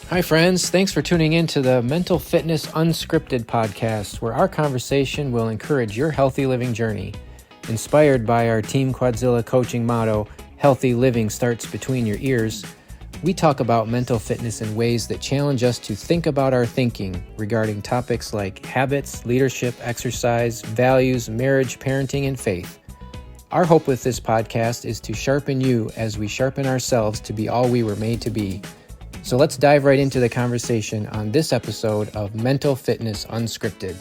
Hi, friends. Thanks for tuning in to the Mental Fitness Unscripted podcast, where our conversation will encourage your healthy living journey. Inspired by our Team Quadzilla coaching motto, healthy living starts between your ears, we talk about mental fitness in ways that challenge us to think about our thinking regarding topics like habits, leadership, exercise, values, marriage, parenting, and faith. Our hope with this podcast is to sharpen you as we sharpen ourselves to be all we were made to be. So let's dive right into the conversation on this episode of Mental Fitness Unscripted.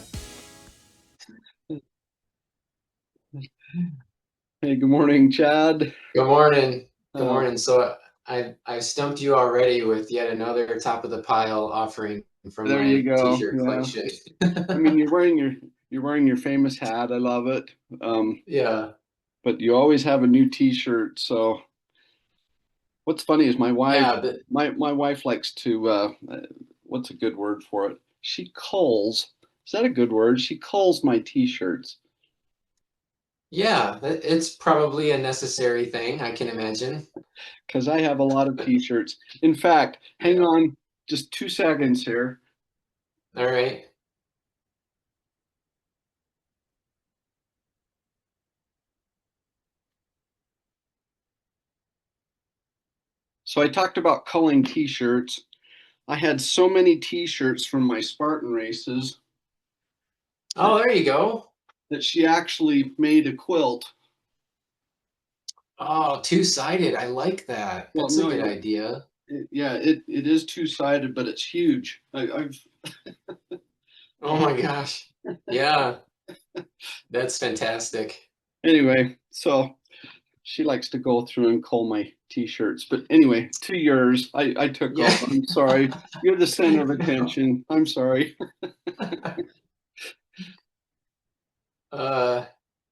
Hey, good morning, Chad. Good morning. Good morning. So I stumped you already with yet another top of the pile offering from There you my go. t-shirt collection. I mean, you're wearing your famous hat. I love it. Yeah. But you always have a new T-shirt. So what's funny is my wife Yeah, but my wife likes to what's a good word for it? She culls. Is that a good word? She culls my T-shirts yeah, it's probably a necessary thing, I can imagine. because I have a lot of T-shirts. In fact, hang Yeah. on just 2 seconds here. All right. So I talked about culling T-shirts. I had so many T-shirts from my Spartan races Oh, there you go. that she actually made a quilt. Oh, two-sided. I like that. Well, That's a no, good idea. it is two-sided, but it's huge. I've Oh my gosh. Yeah, that's fantastic. anyway, so she likes to go through and cull my T-shirts. But anyway, to yours, I took Yeah. over. I'm sorry. You're the center of No. attention. I'm sorry. Uh,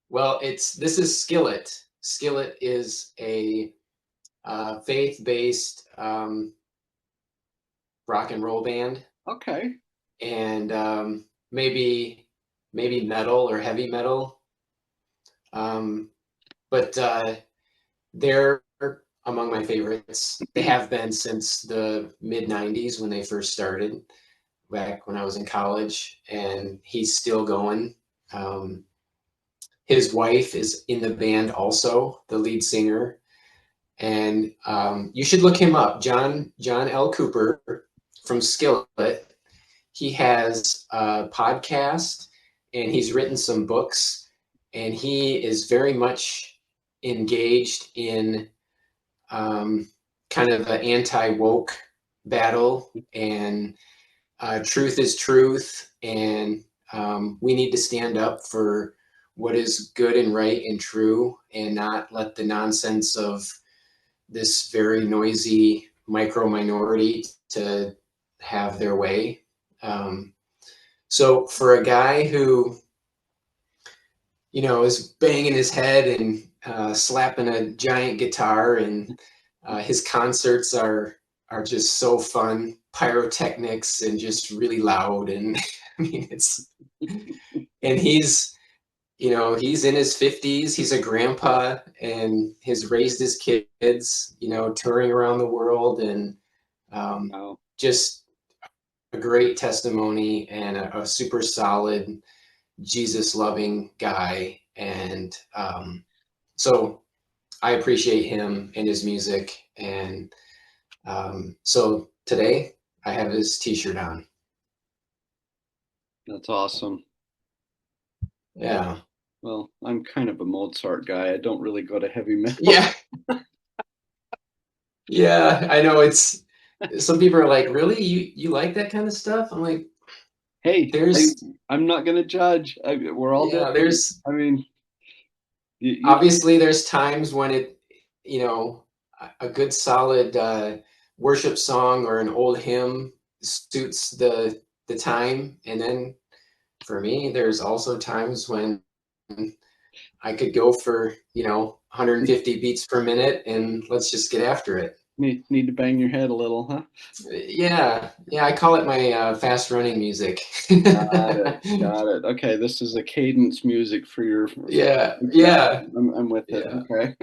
well, this is Skillet. Skillet is a faith-based rock and roll band, Okay. and maybe metal or heavy metal. Um, but they're among my favorites. They have been since the mid '90s when they first started, back when I was in college, and he's still going. Um, his wife is in the band also, the lead singer, and you should look him up, John L. Cooper from Skillet. He has a podcast, and he's written some books, and he is very much engaged in kind of an anti-woke battle, and truth is truth, and we need to stand up for what is good and right and true, and not let the nonsense of this very noisy micro minority to have their way. Um, so for a guy who, is banging his head and slapping a giant guitar, and his concerts are just so fun, pyrotechnics and just really loud, and I mean and he's in his 50s. He's a grandpa and has raised his kids, touring around the world, and Wow. just a great testimony, and a super solid Jesus loving guy. And so I appreciate him and his music. And so today I have his t-shirt on. That's awesome. Yeah. Well, I'm kind of a Mozart guy. I don't really go to heavy metal. Yeah. Yeah. I know some people are like, really? You like that kind of stuff? I'm like, Hey, there's, I'm not going to judge. We're all yeah, different. I mean, you obviously there's times when you know, a good solid worship song or an old hymn suits the time. And then for me, there's also times when I could go for, 150 beats per minute, and let's just get after it. need to bang your head a little, huh? Yeah, I call it my fast running music. Got it. Got it. Okay, this is a cadence music for your. Yeah, Exactly. yeah, I'm with it. yeah. Okay.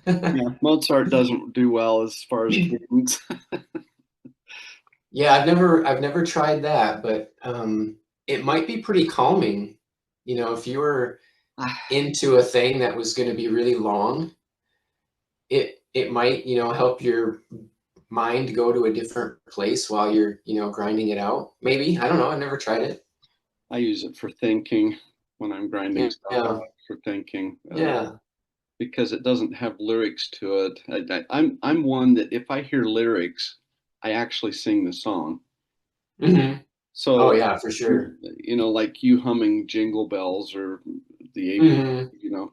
Yeah, Mozart doesn't do well as far as cadence. Yeah, I've never tried that, but it might be pretty calming. You know, if you were into a thing that was going to be really long, it might, you know, help your mind go to a different place while you're, you know, grinding it out. Maybe. I don't know. I've never tried it. I use it for thinking when I'm grinding Yeah. stuff Yeah. out for thinking. Yeah. Because it doesn't have lyrics to it. I'm one that if I hear lyrics, I actually sing the song. Hmm. Oh So, yeah, for sure. you know, like you humming Jingle Bells or the ABC, Hmm. you know,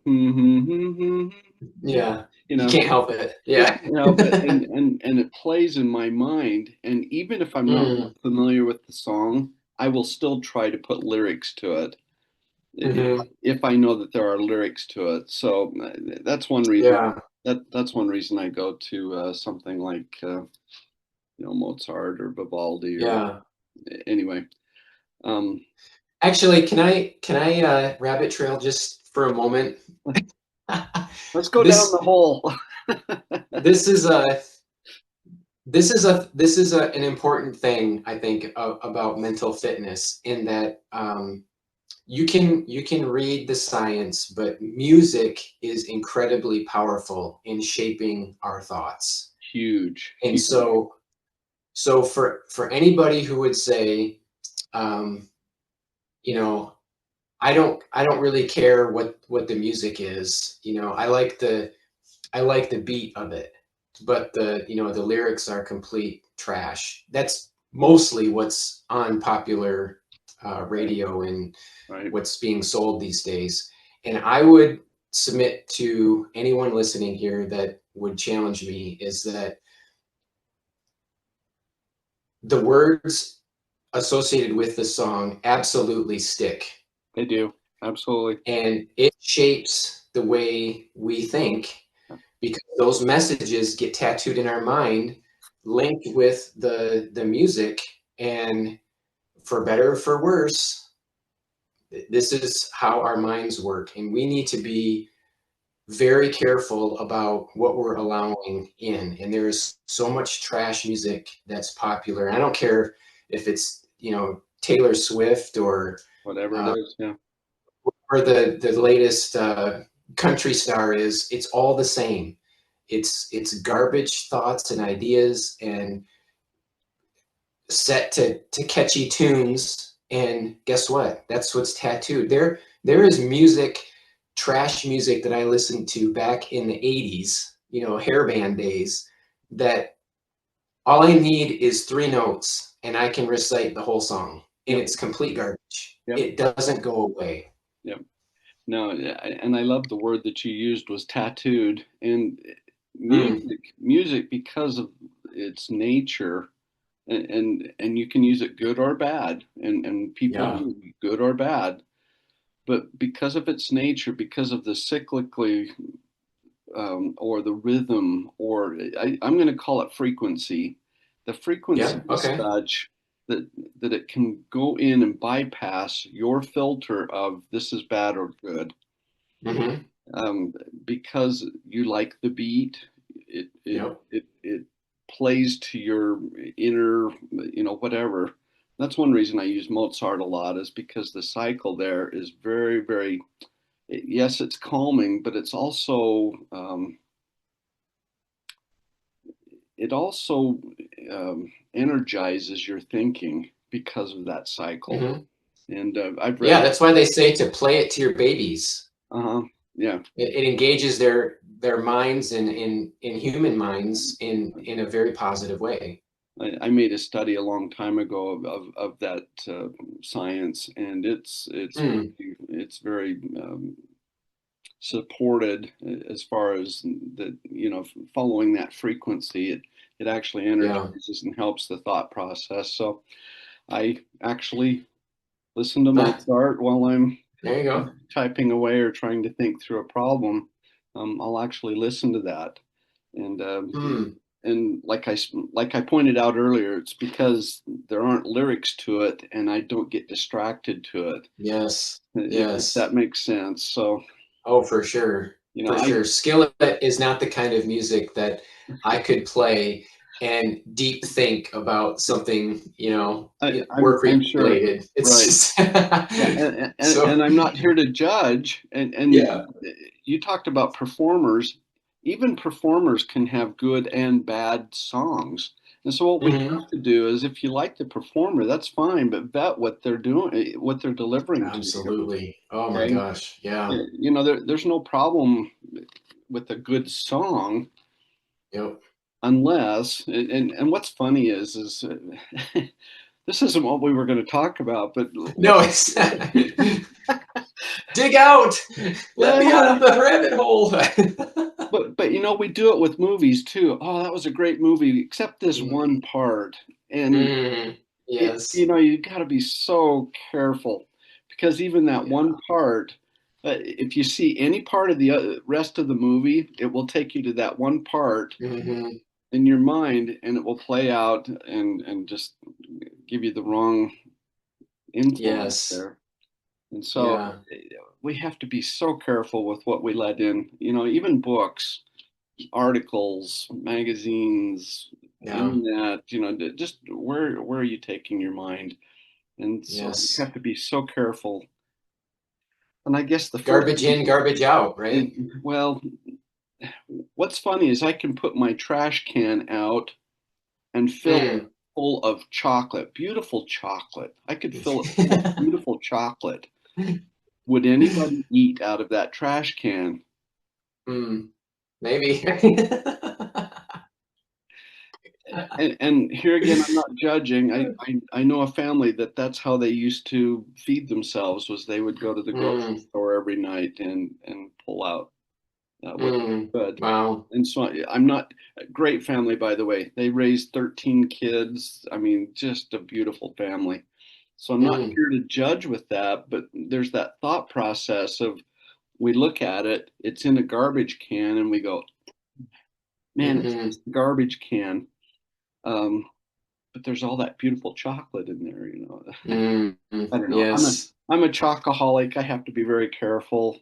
Yeah. you You know, can't help it. you Yeah. can't help it, and it plays in my mind. And even if I'm not Mm. familiar with the song, I will still try to put lyrics to it if Hmm. if I know that there are lyrics to it. So that's one reason. Yeah. That's one reason I go to something like you know, Mozart or Vivaldi or Yeah. anyway. Um, Actually, can I rabbit trail just for a moment? let's go down the This hole. this is a this is an important thing I think about mental fitness in that you can read the science, but music is incredibly powerful in shaping our thoughts. Huge, And huge. so for anybody who would say, um, you know, I don't really care what the music is. You know, I like the beat of it, but the, you know, the lyrics are complete trash. That's mostly what's on popular Right, radio and right. what's being sold these days. And I would submit to anyone listening here that would challenge me is that the words associated with the song absolutely stick, They do. Absolutely. and it shapes the way we think because those messages get tattooed in our mind, linked with the music, and for better or for worse, this is how our minds work, and we need to be very careful about what we're allowing in. And there's so much trash music that's popular. I don't care if it's, you know, Taylor Swift Whatever it uh, is. Yeah. or the latest country star is. It's all the same. It's garbage thoughts and ideas and set to catchy tunes. And guess what? That's what's tattooed. There is music, trash music that I listened to back in the 80s, you know, hairband days, that all I need is three notes and I can recite the whole song. And Yep. it's complete garbage. Yep. It doesn't go away. Yep. No, and I love the word that you used was tattooed. And Mm, music because of its nature, and you can use it good or bad, and people yeah. do good or bad. But because of its nature, because of the cyclically or the rhythm, or I'm going to call it frequency. The frequency Yeah. is Okay. such that it can go in and bypass your filter of this is bad or good, Mm-hmm. um, because you like the beat. Yep. It plays to your inner, you know, whatever. That's one reason I use Mozart a lot is because the cycle there is very, very. Yes, it's calming, but it's also it also energizes your thinking because of that cycle. Mm-hmm. And I've Yeah, read, that's why they say to play it to your babies. uh-huh, yeah, It engages their minds and in human minds in a very positive way. I made a study a long time ago of that science, and Mm, it's very supported as far as the, you know, following that frequency. It actually yeah, energizes and helps the thought process. So I actually listen to ah, Mozart while I'm there you go. typing away or trying to think through a problem. I'll actually listen to that, and Mm, like I pointed out earlier, it's because there aren't lyrics to it, and I don't get distracted to it. yes, If that yes. makes sense. So Oh, for sure, you know, for I sure. Skillet is not the kind of music that I could play and deep think about something, work I'm sure. related. It's Right. just Yeah, so, and I'm not here to judge. And yeah. you talked about performers. Even performers can have good and bad songs. And so what we Hmm. have to do is, if you like the performer, that's fine, but vet what they're doing, what they're delivering to you. Absolutely. Oh my Okay, gosh. Yeah. you know, there's no problem with a good song, Yep. unless, and what's funny is this isn't what we were going to talk about, but No, let's. it's dig out. Let me out Well, of the rabbit hole. but you know, we do it with movies too. Oh, that was a great movie, except this Mm, one part. And mm, you yes. know, you got to be so careful, because even that one Yeah. part, if you see any part of the rest of the movie, it will take you to that one part Hmm. in your mind, and it will play out and just give you the wrong influence Yes. there. And so Yeah. we have to be so careful with what we let in. You know, even books, articles, magazines, Yeah. internet, you know, just where are you taking your mind? And so you Yes. have to be so careful. And I guess the first Garbage thing, in, garbage out, right? well, what's funny is I can put my trash can out and fill it Mm. full of chocolate, beautiful chocolate. I could fill it full of beautiful chocolate. Would anybody eat out of that trash can? Mm. Maybe. And here again, I'm not judging. I know a family that's how they used to feed themselves, was they would go to the grocery Mm. store every night and pull out what Mm. they could. Wow. And so I'm not a great family, by the way. They raised 13 kids. I mean, just a beautiful family. So I'm not Mm. here to judge with that, but there's that thought process of, we look at it, it's in a garbage can, and we go, man, it's Hmm. just a garbage can. Um, but there's all that beautiful chocolate in there, you know. Mm. I don't know. Yes. I'm a chocoholic. I have to be very careful.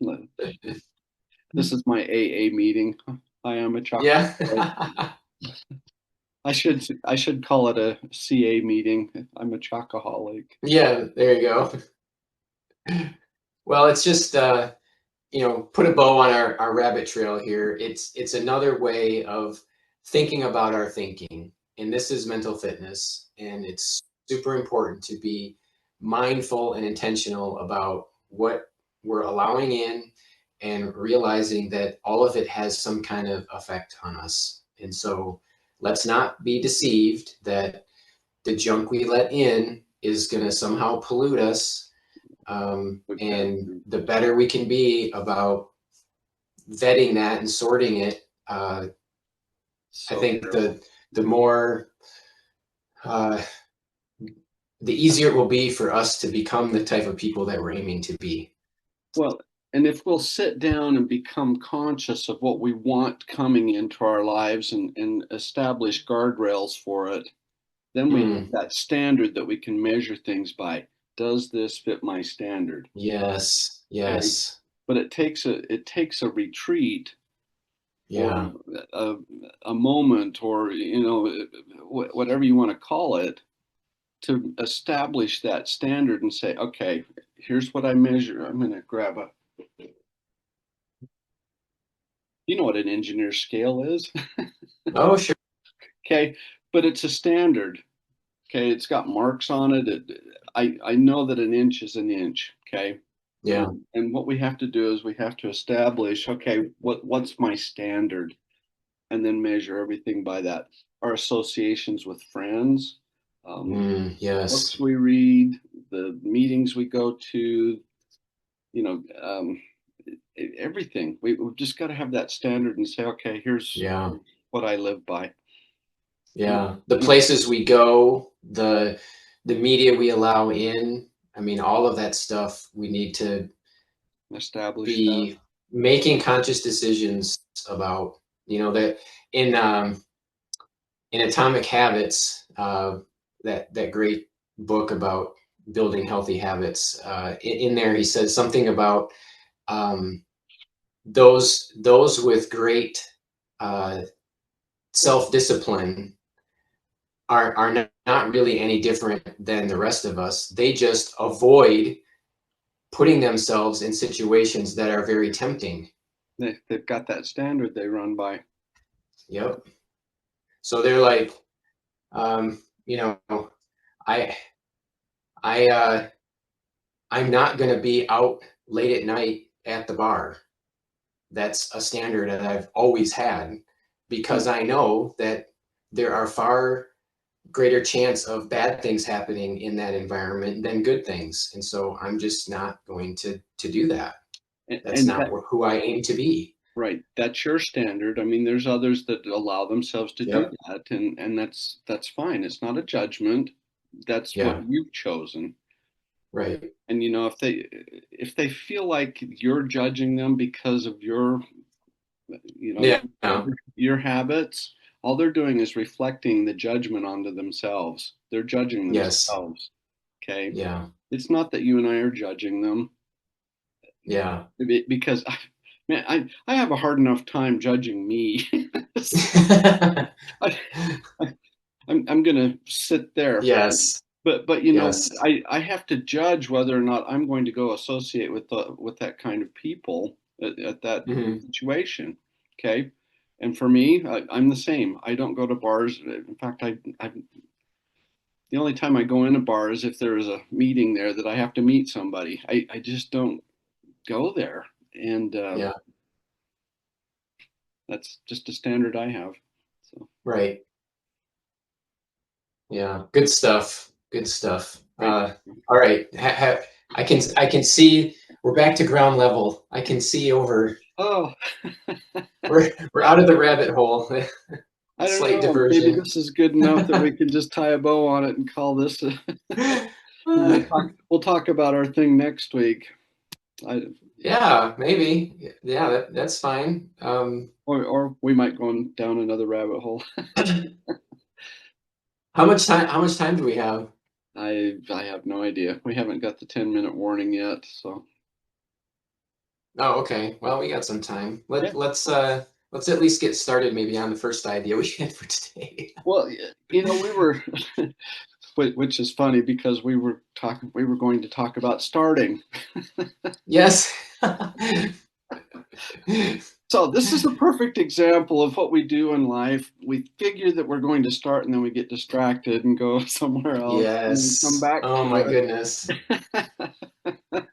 This is my AA meeting. I am a Yeah. chocoholic. I should call it a CA meeting. I'm a chocoholic. Yeah, there you go. Well, it's just put a bow on our rabbit trail here. It's another way of thinking about our thinking. And this is mental fitness. And it's super important to be mindful and intentional about what we're allowing in and realizing that all of it has some kind of effect on us. And so let's not be deceived that the junk we let in is going to somehow pollute us. And Exactly. the better we can be about vetting that and sorting it, I So think careful. the more uh, the easier it will be for us to become the type of people that we're aiming to be. Well, and if we'll sit down and become conscious of what we want coming into our lives, and establish guardrails for it, then we have Mm, that standard that we can measure things by. Does this fit my standard? yes, Okay. yes, But it takes a retreat, or yeah, a, a moment, or you know, whatever you want to call it, to establish that standard and say, okay, here's what I measure. I'm going to grab a, you know what an engineer scale is. oh sure, Okay, but it's a standard. Okay, it's got marks on it. I know that an inch is an inch. Okay. yeah, And what we have to do is we have to establish, okay, what's my standard, and then measure everything by that. Our associations with friends, books yes, we read, the meetings we go to, you know, everything. We've just got to have that standard and say, okay, here's yeah, what I live by. And, yeah. The and places we go, the media we allow in. I mean, all of that stuff we need to establish that. be making conscious decisions about. That in Atomic Habits, that great book about building healthy habits. In there, he says something about um, those with great uh, self discipline are not really any different than the rest of us. They just avoid putting themselves in situations that are very tempting. They've got that standard they run by. Yep. So they're like, you know, I I I'm not going to be out late at night at the bar. That's a standard that I've always had because I know that there are far greater chance of bad things happening in that environment than good things. And so I'm just not going to do that. That's And not that, who I aim to be. right, that's your standard. I mean, there's others that allow themselves to do Yep. that, and that's fine. It's not a judgment. That's what Yeah. you've chosen. Right. And if they feel like you're judging them because of you know Yeah. your habits, all they're doing is reflecting the judgment onto themselves. They're judging Yes. themselves. Okay. Yeah. It's not that you and I are judging them Yeah. because man, I have a hard enough time judging me. I, I'm gonna sit there. Yes. But Yes. I have to judge whether or not I'm going to go associate with that kind of people at that Hmm. situation. Okay. And for me, I'm the same. I don't go to bars. In fact, I the only time I go in a bar is if there is a meeting there that I have to meet somebody. I just don't go there. And Yeah. that's just a standard I have. So, Right. Yeah. Good stuff. Good stuff. right. All right. I can see we're back to ground level. I can see over. Oh, We're out of the rabbit hole. I don't Slight know. Maybe diversion. this is good enough that we can just tie a bow on it and call this. We'll talk about our thing next week. I, Yeah, maybe. Yeah, that's fine. or we might go down another rabbit hole. How much time do we have? I have no idea. We haven't got the 10-minute warning yet, so Oh, okay. Well, we got some time. yeah. Let's at least get started maybe on the first idea we had for today. Well, we were, which is funny because we were going to talk about starting. Yes. So this is the perfect example of what we do in life. We figure that we're going to start and then we get distracted and go somewhere else and then come Yes. back Oh my to goodness. it.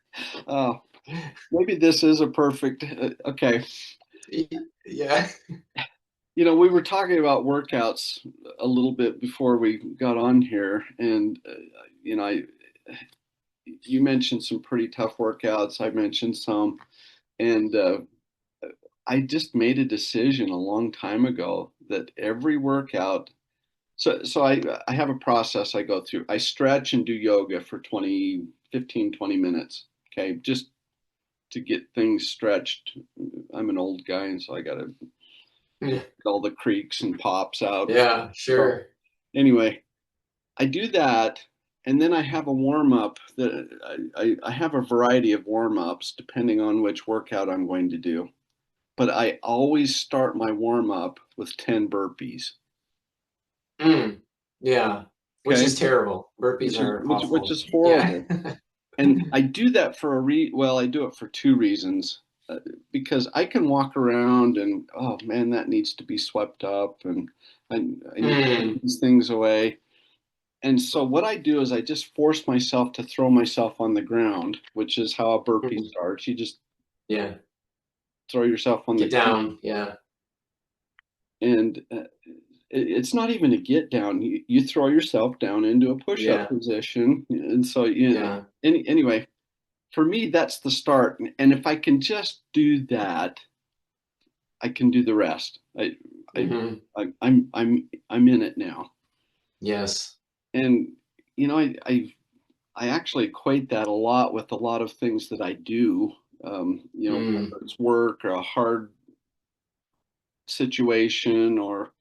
Oh, maybe this is a perfect, okay. Yeah. We were talking about workouts a little bit before we got on here, and you mentioned some pretty tough workouts. I mentioned some, and I just made a decision a long time ago that every workout. So I have a process I go through. I stretch and do yoga for 20 minutes. Okay, just to get things stretched. I'm an old guy, and so I got to get all the creaks and pops out. Yeah, So sure. anyway, I do that, and then I have a warm up that I have a variety of warm ups depending on which workout I'm going to do. But I always start my warm up with 10 burpees. Mm, yeah. Which Okay, is terrible. Burpees are which awful. is Yeah. horrible. And I do that for I do it for two reasons. Because I can walk around and, oh man, that needs to be swept up, and I need to put Mm, these things away. And so what I do is I just force myself to throw myself on the ground, which is how a burpee mm, starts. You just yeah. throw yourself on the Get ground, down. Yeah. and it's not even a get down. You throw yourself down into a push up Yeah. position, and so Yeah. anyway, for me that's the start. And if I can just do that, I can do the rest. I, Hmm. I'm in it now, Yes. and you know I actually equate that a lot with a lot of things that I do. Mm, Whether it's work or a hard situation, or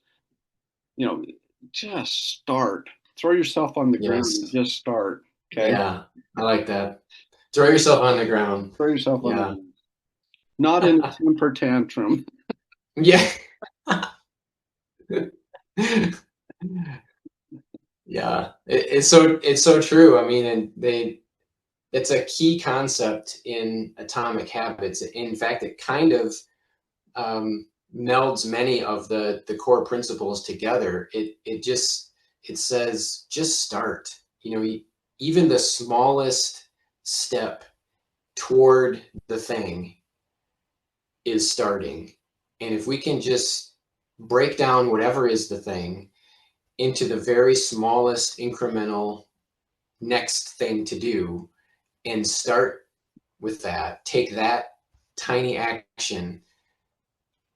you know, just start. Throw yourself on the ground and yes. just start. Okay, Yeah. I like that. Throw yourself on the ground. throw yourself on the Yeah. ground. Not in a temper tantrum. Yeah. Yeah, it's so true. I mean, and it's a key concept in Atomic Habits. In fact, it kind of melds many of the core principles together. It says just start. Even the smallest step toward the thing is starting. And if we can just break down whatever is the thing into the very smallest incremental next thing to do and start with that, take that tiny action,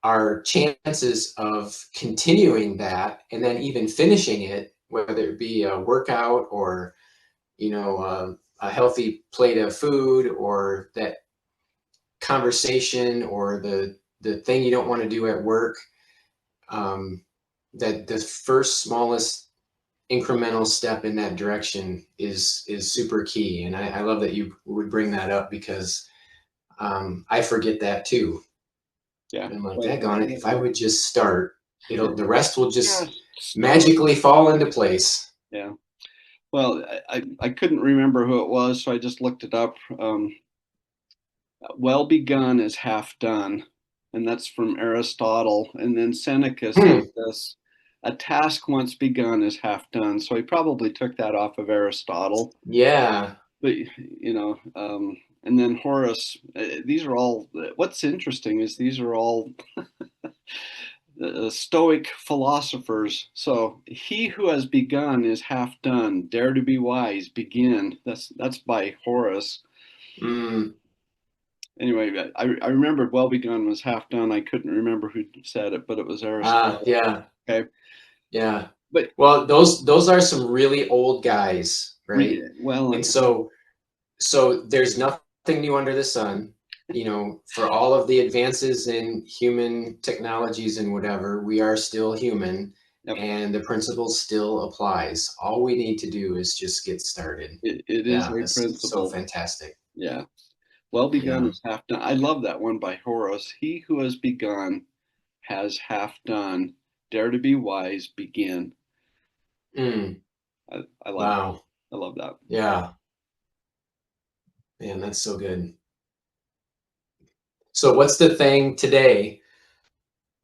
our chances of continuing that and then even finishing it, whether it be a workout or a healthy plate of food or that conversation or the thing you don't want to do at work, that the first smallest incremental step in that direction is super key. And I love that you would bring that up because I forget that too. Yeah. And I'm like, Well, daggone it, if I would just start, the rest will just just start. magically fall into place. Yeah. Well, I couldn't remember who it was, so I just looked it up. Well begun is half done, and that's from Aristotle. And then Seneca said Hmm. this: a task once begun is half done. So he probably took that off of Aristotle. Yeah. But and then Horace. These are all. What's interesting is these are all Stoic philosophers. So he who has begun is half done. Dare to be wise. Begin. That's by Horace. Mm. Anyway, I remembered well begun was half done. I couldn't remember who said it, but it was Aristotle. Yeah. Okay, Yeah. but Well, those are some really old guys, right? well, And so there's nothing new under the sun. For all of the advances in human technologies and whatever, we are still human yep, and the principle still applies. All we need to do is just get started. it is Yeah, a that's so principle. fantastic. Yeah, well begun Yeah. is half done. I love that one by Horace. He who has begun has half done. Dare to be wise. Begin. Mm, I like that. wow. I love that. Yeah. Man, that's so good. So what's the thing today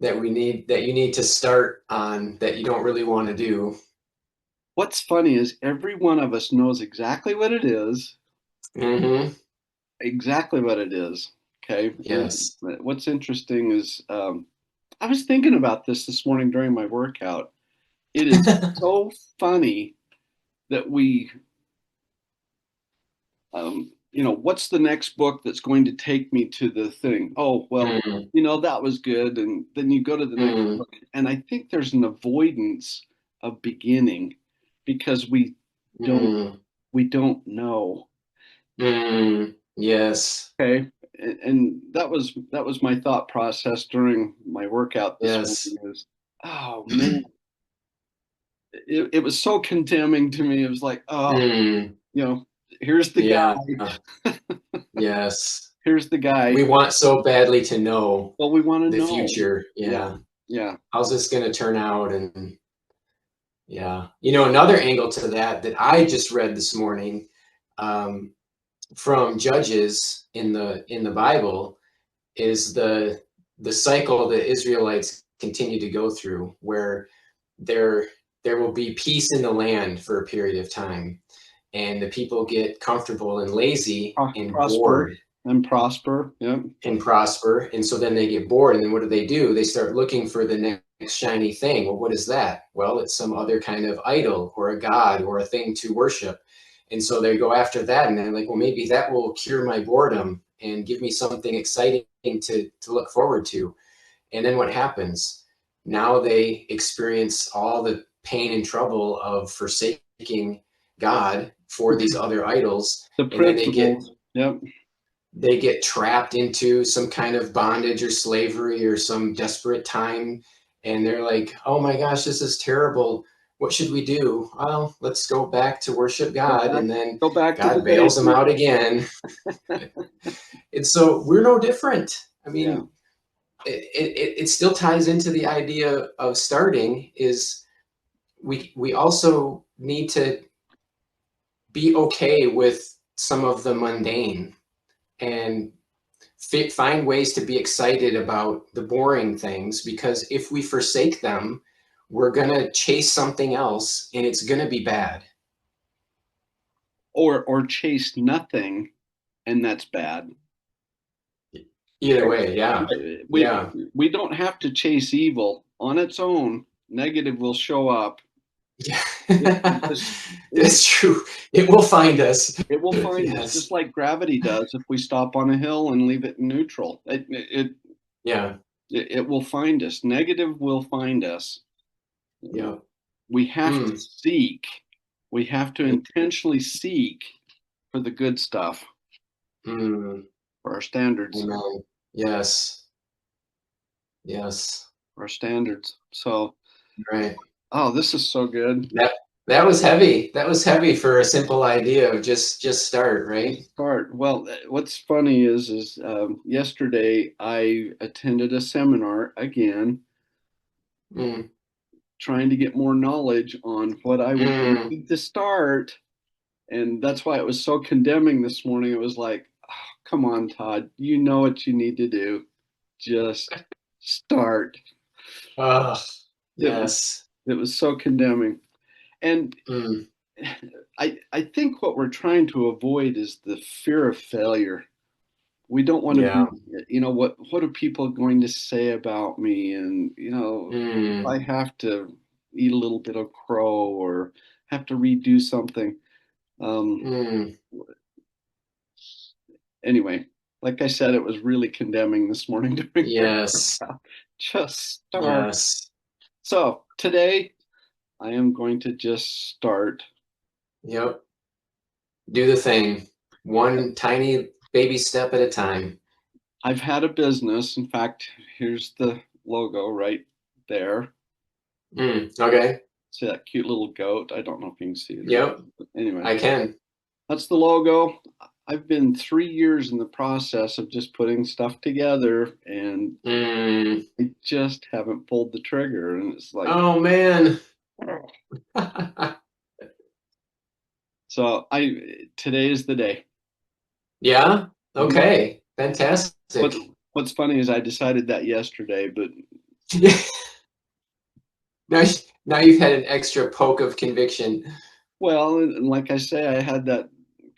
that you need to start on that you don't really want to do? What's funny is every one of us knows exactly what it is, Mm-hmm. exactly what it is. Okay. And Yes. what's interesting is I was thinking about this morning during my workout. It is so funny that what's the next book that's going to take me to the thing? Oh, well, Mm, that was good. And then you go to the next mm, book. And I think there's an avoidance of beginning because don't mm, we don't know. yes. Okay. And that was my thought process during my workout this Yes. morning is, oh man, it was so condemning to me. It was like, oh, Mm, you know, here's the yeah. guy. Yes. Here's the guy. We want so badly to know Well, we want to the know. future. Yeah. Yeah. Yeah. How's this going to turn out? And yeah. Another angle to that I just read this morning, um, from Judges in the Bible is the cycle that Israelites continue to go through, where there there will be peace in the land for a period of time, and the people get comfortable and lazy and Prosper bored and prosper. Yep. and prosper, and so then they get bored, and then what do? They start looking for the next shiny thing. Well, what is that? Well, it's some other kind of idol or a god or a thing to worship, and so they go after that, and they're like, well, maybe that will cure my boredom and give me something exciting to look forward to. And then what happens? Now they experience all the pain and trouble of forsaking God for these other idols, The and then they get principles. Yep. they get trapped into some kind of bondage or slavery or some desperate time, and they're like, oh my gosh, this is terrible. What should we do? Well, let's go back to worship Go God. back. And then Go back to the God bails them basics. out again. And so we're no different. I Yeah. mean, it still ties into the idea of starting is we also need to be okay with some of the mundane and find ways to be excited about the boring things, because if we forsake them, we're going to chase something else and it's going to be bad. Or chase nothing, and that's bad. Either way, yeah. We Yeah. we don't have to chase evil on its own. Negative will show up. Yeah. It just That's true. It will find us. it will find us Yes. just like gravity does if we stop on a hill and leave it in neutral. Yeah. It will find us. Negative will find us. Yeah. We have to Mm. seek. We have to intentionally seek for the good stuff, Mm. for our standards, Amen. Yes. Yes. for our standards. So, Right. oh, this is so good. That was heavy. That was heavy for a simple idea of just start, right? Start. Well, what's funny is yesterday I attended a seminar again, Mm. trying to get more knowledge on what I would Mm. need to start. And that's why it was so condemning this morning. It was like, oh, come on, Todd, you know what you need to do. Just start. Oh, It was yes. it was so condemning. And Mm. I think what we're trying to avoid is the fear of failure. We don't want to Yeah. be, what are people going to say about me? And, if I Mm. have to eat a little bit of crow or have to redo something. Um, Mm. anyway, like I said, it was really condemning this morning during my Yes. workout. Just start. Yes. So today I am going to just start. Yep. Do the thing. One tiny baby step at a time. I've had a business. In fact, here's the logo right there. Mm. Okay. See that cute little goat? I don't know if you can see it or not. Yep. But anyway, I can. that's the logo. I've been 3 years in the process of just putting stuff together, and Mm. I just haven't pulled the trigger. And it's like, Oh man. so today is the day. Yeah. Mhm. Okay. Fantastic. What What's funny is I decided that yesterday, but Now, now you've had an extra poke of conviction. well, and like I say, I had that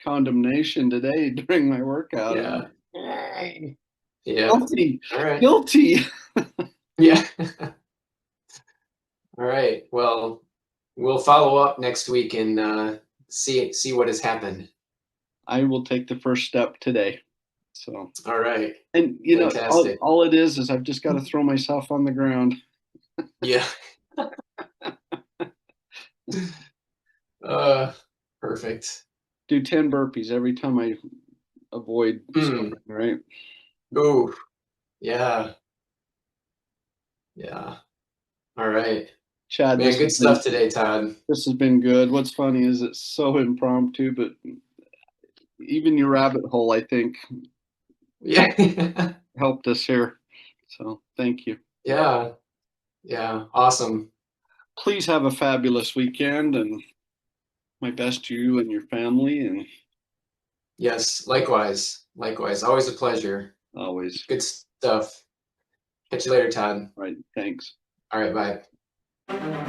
condemnation today during my workout. Yeah. And Yeah. guilty, All right. guilty. Yeah. All right. Well, we'll follow up next week and see what has happened. I will take the first step today. So, All right. and Fantastic. all it is I've just got to throw myself on the ground. Yeah. Uh, perfect. Do 10 burpees every time I avoid Mm. starting, right? Ooh. Yeah. Yeah. All right. Chad, Man, good stuff today, Todd. this has been good. What's funny is it's so impromptu, but even your rabbit hole, I think, Yeah. helped us here. So thank you. Yeah. Yeah. Awesome. Please have a fabulous weekend, and my best to you and your family, and Yes. Likewise. Likewise. Always a pleasure. always. Good stuff. Catch you later, Todd. Right. Thanks. All right. Bye.